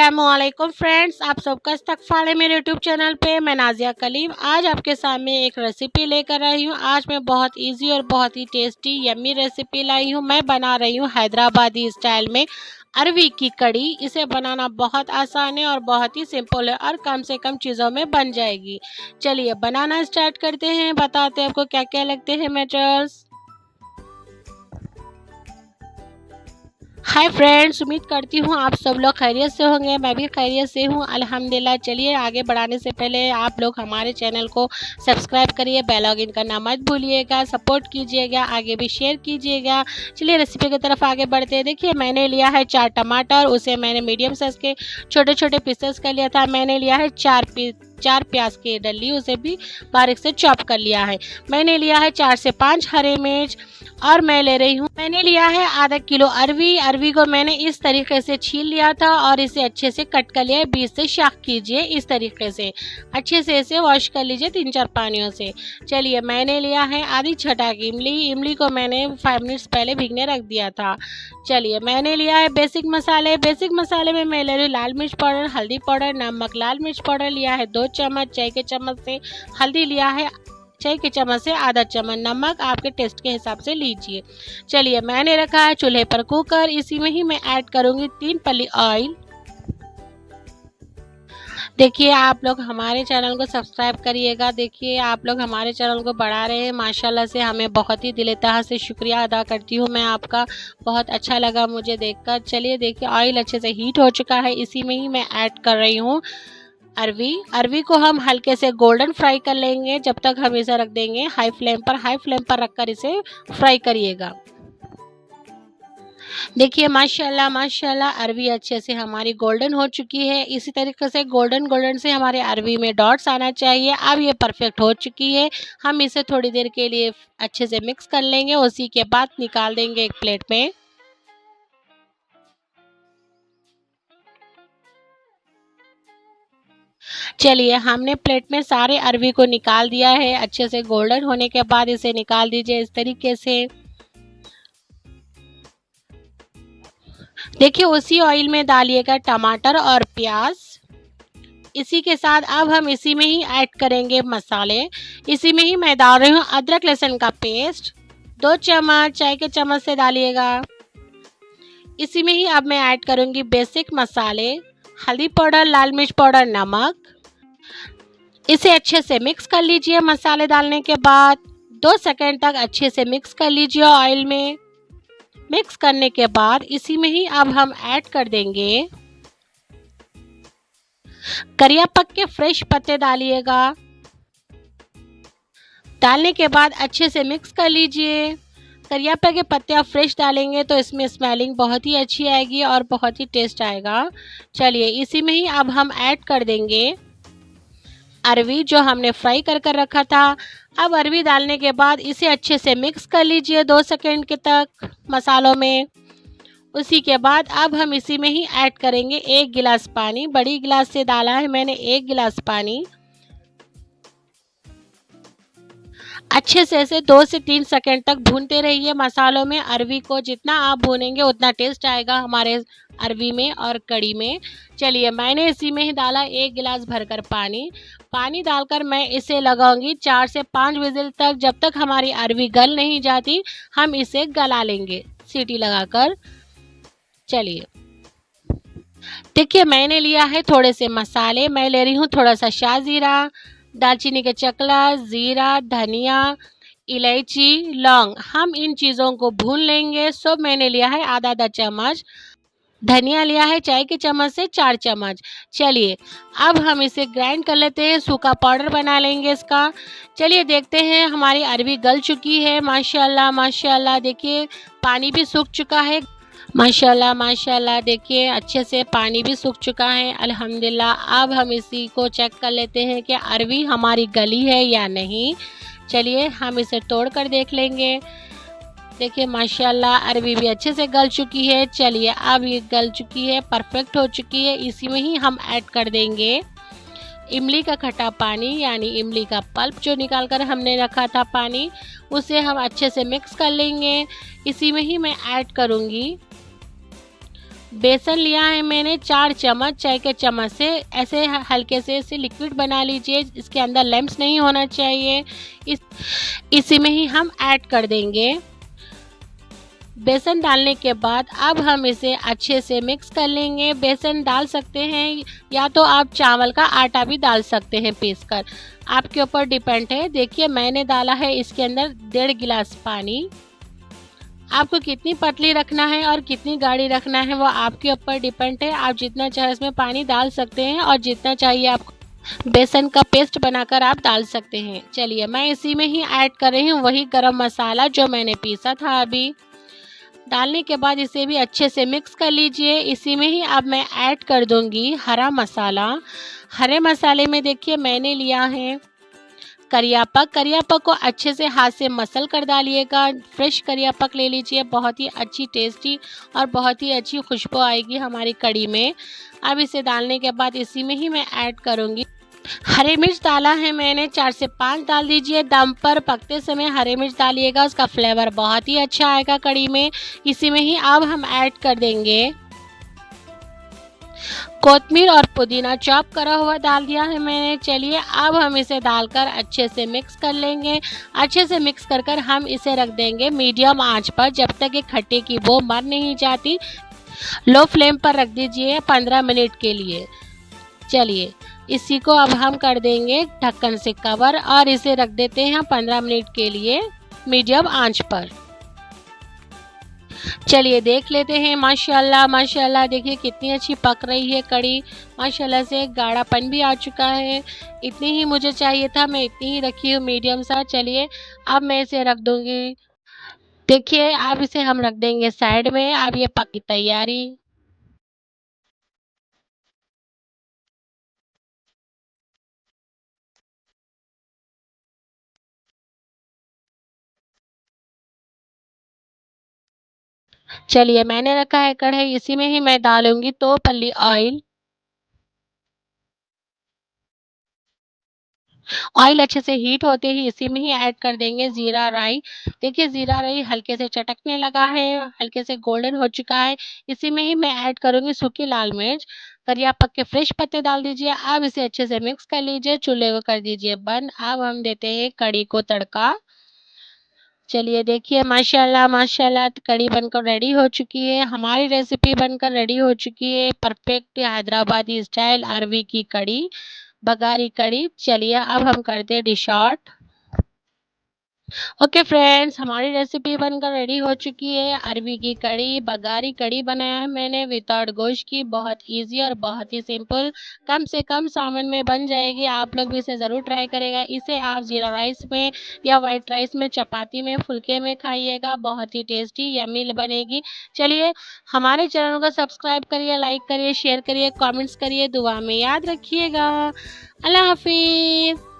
अस्सलामुअलैकुम फ्रेंड्स, आप सबका इस्तकबाल है मेरे यूट्यूब चैनल पे। मैं नाजिया कलीम आज आपके सामने एक रेसिपी लेकर आई हूँ। आज मैं बहुत इजी और बहुत ही टेस्टी यम्मी रेसिपी लाई हूँ। मैं बना रही हूँ हैदराबादी स्टाइल में अरवी की कड़ी। इसे बनाना बहुत आसान है और बहुत ही सिंपल है और कम से कम चीज़ों में बन जाएगी। चलिए बनाना स्टार्ट करते हैं। बताते हैं आपको क्या क्या लगते हैं मटेरियल्स। हाय फ्रेंड्स, उम्मीद करती हूँ आप सब लोग खैरियत से होंगे। मैं भी खैरियत से हूँ अल्हम्दुलिल्लाह। चलिए आगे बढ़ाने से पहले आप लोग हमारे चैनल को सब्सक्राइब करिए, बेल लॉगिन करना मत भूलिएगा, सपोर्ट कीजिएगा, आगे भी शेयर कीजिएगा। चलिए रेसिपी की तरफ आगे बढ़ते हैं। देखिए मैंने लिया है 4 टमाटर, उसे मैंने मीडियम साइज़ के छोटे छोटे पीसेस कर लिया था। मैंने लिया है 4 प्याज की डली, उसे भी बारीक से चॉप कर लिया है। मैंने लिया है 4 से 5 हरे मिर्च और मैं ले रही हूँ, मैंने लिया है आधा किलो अरवी को मैंने इस तरीके से छील लिया था और इसे अच्छे से कट कर लिया है। बीच से शाख कीजिए, इस तरीके से अच्छे से इसे वॉश कर लीजिए 3-4 पानियों से। चलिए मैंने लिया है आधी छटाक इमली को मैंने 5 मिनट्स पहले भीगने रख दिया था। चलिए मैंने लिया है बेसिक मसाले में मैं ले रही हूँ लाल मिर्च पाउडर, हल्दी पाउडर, नमक। लाल मिर्च पाउडर लिया है 2 चम्मच, चाय के चम्मच से। हल्दी लिया है चाय के चम्मच से आधा चम्मच। नमक आपके टेस्ट के हिसाब से लीजिए। चलिए मैंने रखा है चूल्हे पर कुकर, इसी में ही मैं ऐड करूंगी 3 पल्ली ऑयल। देखिए आप लोग हमारे चैनल को सब्सक्राइब करिएगा। देखिए आप लोग हमारे चैनल को बढ़ा रहे हैं माशाल्लाह से, हमें बहुत ही दिल तह से शुक्रिया अदा करती हूँ मैं आपका। बहुत अच्छा लगा मुझे देखकर। चलिए देखिए ऑयल अच्छे से हीट हो चुका है, इसी में ही मैं ऐड कर रही हूँ अरवी को हम हल्के से गोल्डन फ्राई कर लेंगे। जब तक हम इसे रख देंगे हाई फ्लेम पर रखकर इसे फ्राई करिएगा। देखिए माशाल्लाह अरवी अच्छे से हमारी गोल्डन हो चुकी है। इसी तरीके से गोल्डन से हमारे अरवी में डॉट्स आना चाहिए। अब ये परफेक्ट हो चुकी है। हम इसे थोड़ी देर के लिए अच्छे से मिक्स कर लेंगे, उसी के बाद निकाल देंगे एक प्लेट में। चलिए हमने प्लेट में सारे अरवी को निकाल दिया है। अच्छे से गोल्डन होने के बाद इसे निकाल दीजिए इस तरीके से। देखिए उसी ऑयल में डालिएगा टमाटर और प्याज। इसी के साथ अब हम इसी में ही ऐड करेंगे मसाले। इसी में ही मैं डाल रही हूँ अदरक लहसुन का पेस्ट 2 चम्मच, चाय के चम्मच से डालिएगा। इसी में ही अब मैं ऐड करूँगी बेसिक मसाले, हल्दी पाउडर, लाल मिर्च पाउडर, नमक। इसे अच्छे से मिक्स कर लीजिए। मसाले डालने के बाद 2 सेकंड तक अच्छे से मिक्स कर लीजिए ऑयल में। मिक्स करने के बाद इसी में ही अब हम ऐड कर देंगे करिया पत्ते के फ्रेश पत्ते डालिएगा। डालने के बाद अच्छे से मिक्स कर लीजिए। करिया पत्ते के पत्ते आप फ्रेश डालेंगे तो इसमें स्मेलिंग बहुत ही अच्छी आएगी और बहुत ही टेस्ट आएगा। चलिए इसी में ही अब हम ऐड कर देंगे अरवी जो हमने फ्राई कर रखा था। अब अरवी डालने के बाद इसे अच्छे से मिक्स कर लीजिए 2 सेकंड के तक मसालों में। उसी के बाद अब हम इसी में ही ऐड करेंगे 1 गिलास पानी। बड़ी गिलास से डाला है मैंने 1 गिलास पानी। अच्छे से इसे 2 से 3 सेकंड तक भूनते रहिए मसालों में। अरवी को जितना आप भूनेंगे उतना टेस्ट आएगा हमारे अरवी में और कड़ी में। चलिए मैंने इसी में ही डाला 1 गिलास भरकर पानी डालकर मैं इसे लगाऊंगी 4 से 5 विजिल तक। जब तक हमारी अरवी गल नहीं जाती हम इसे गला लेंगे सीटी लगाकर। चलिए देखिए मैंने लिया है थोड़े से मसाले। मैं ले रही हूँ थोड़ा सा शाह जीरा, दालचीनी के चकला, जीरा, धनिया, इलायची, लौंग। हम इन चीज़ों को भून लेंगे। सो मैंने लिया है आधा चम्मच। धनिया लिया है चाय के चम्मच से 4 चम्मच। चलिए अब हम इसे ग्राइंड कर लेते हैं, सूखा पाउडर बना लेंगे इसका। चलिए देखते हैं हमारी अरवी गल चुकी है माशाल्लाह। देखिए पानी भी सूख चुका है माशाल्लाह। देखिए अच्छे से पानी भी सूख चुका है अल्हम्दुलिल्लाह। अब हम इसी को चेक कर लेते हैं कि अरवी हमारी गली है या नहीं। चलिए हम इसे तोड़ कर देख लेंगे। देखिए माशाल्लाह अरवी भी अच्छे से गल चुकी है। चलिए अब ये गल चुकी है, परफेक्ट हो चुकी है। इसी में ही हम ऐड कर देंगे इमली का खट्टा पानी, यानी इमली का पल्प जो निकाल कर हमने रखा था पानी, उसे हम अच्छे से मिक्स कर लेंगे। इसी में ही मैं ऐड करूँगी बेसन लिया है मैंने 4 चम्मच, चाय के चम्मच से ऐसे हल्के से इसे लिक्विड बना लीजिए, इसके अंदर लम्प्स नहीं होना चाहिए। इसी में ही हम ऐड कर देंगे। बेसन डालने के बाद अब हम इसे अच्छे से मिक्स कर लेंगे। बेसन डाल सकते हैं या तो आप चावल का आटा भी डाल सकते हैं पीसकर, आपके ऊपर डिपेंड है। देखिए मैंने डाला है इसके अंदर 1.5 गिलास पानी। आपको कितनी पतली रखना है और कितनी गाढ़ी रखना है वो आपके ऊपर डिपेंड है। आप जितना चाहे इसमें पानी डाल सकते हैं और जितना चाहिए आपको बेसन का पेस्ट बनाकर आप डाल सकते हैं। चलिए मैं इसी में ही ऐड कर रही हूँ वही गरम मसाला जो मैंने पीसा था अभी। डालने के बाद इसे भी अच्छे से मिक्स कर लीजिए। इसी में ही अब मैं ऐड कर दूंगी हरा मसाला। हरे मसाले में देखिए मैंने लिया है करियापक। करियापक को अच्छे से हाथ से मसल कर डालिएगा। फ्रेश करियापक ले लीजिए, बहुत ही अच्छी टेस्टी और बहुत ही अच्छी खुशबू आएगी हमारी कड़ी में। अब इसे डालने के बाद इसी में ही मैं ऐड करूँगी हरी मिर्च। डाला है मैंने 4 से 5 डाल दीजिए। दम पर पकते समय हरी मिर्च डालिएगा, उसका फ्लेवर बहुत ही अच्छा आएगा कड़ी में। इसी में ही अब हम ऐड कर देंगे कोतमीर और पुदीना चॉप करा हुआ डाल दिया है मैंने। चलिए अब हम इसे डालकर अच्छे से मिक्स कर लेंगे। अच्छे से मिक्स कर कर हम इसे रख देंगे मीडियम आंच पर जब तक ये खट्टे की बू मर नहीं जाती। लो फ्लेम पर रख दीजिए 15 मिनट के लिए। चलिए इसी को अब हम कर देंगे ढक्कन से कवर और इसे रख देते हैं 15 मिनट के लिए मीडियम आंच पर। चलिए देख लेते हैं। माशाल्लाह माशाल्लाह देखिए कितनी अच्छी पक रही है कड़ी। माशाल्लाह से गाढ़ापन भी आ चुका है। इतनी ही मुझे चाहिए था, मैं इतनी ही रखी हूँ मीडियम सा। चलिए अब मैं इसे रख दूंगी। देखिए अब इसे हम रख देंगे साइड में। अब ये पकी तैयारी। चलिए मैंने रखा है कढ़ाई, इसी में ही मैं डालूंगी 2 पल्ली ऑयल। ऑयल अच्छे से हीट होते ही इसी में ही ऐड कर देंगे जीरा राई। देखिए जीरा राई हल्के से चटकने लगा है, हल्के से गोल्डन हो चुका है। इसी में ही मैं ऐड करूंगी सूखी लाल मिर्च। करिया पत्ते के फ्रेश पत्ते डाल दीजिए। अब इसे अच्छे से मिक्स कर लीजिए, चूल्हे को कर दीजिए बंद। अब हम देते हैं कड़ी को तड़का। चलिए देखिए माशाल्लाह माशाल्लाह कड़ी बनकर रेडी हो चुकी है। हमारी रेसिपी बनकर रेडी हो चुकी है। परफेक्ट हैदराबादी स्टाइल अरवी की कड़ी, बघारी कड़ी। चलिए अब हम करते हैं डिश आउट। ओके फ्रेंड्स, हमारी रेसिपी बनकर रेडी हो चुकी है। अरबी की कड़ी, बघारी कड़ी बनाया है मैंने विदाउट गोश्त की। बहुत इजी और बहुत ही सिंपल, कम से कम सामान में बन जाएगी। आप लोग भी इसे ज़रूर ट्राई करेगा। इसे आप जीरा राइस में या वाइट राइस में, चपाती में, फुल्के में खाइएगा। बहुत ही टेस्टी यम्मी बनेगी। चलिए हमारे चैनल को सब्सक्राइब करिए, लाइक करिए, शेयर करिए, कॉमेंट्स करिए, दुआ में याद रखिएगा। अल्लाह हाफिज़।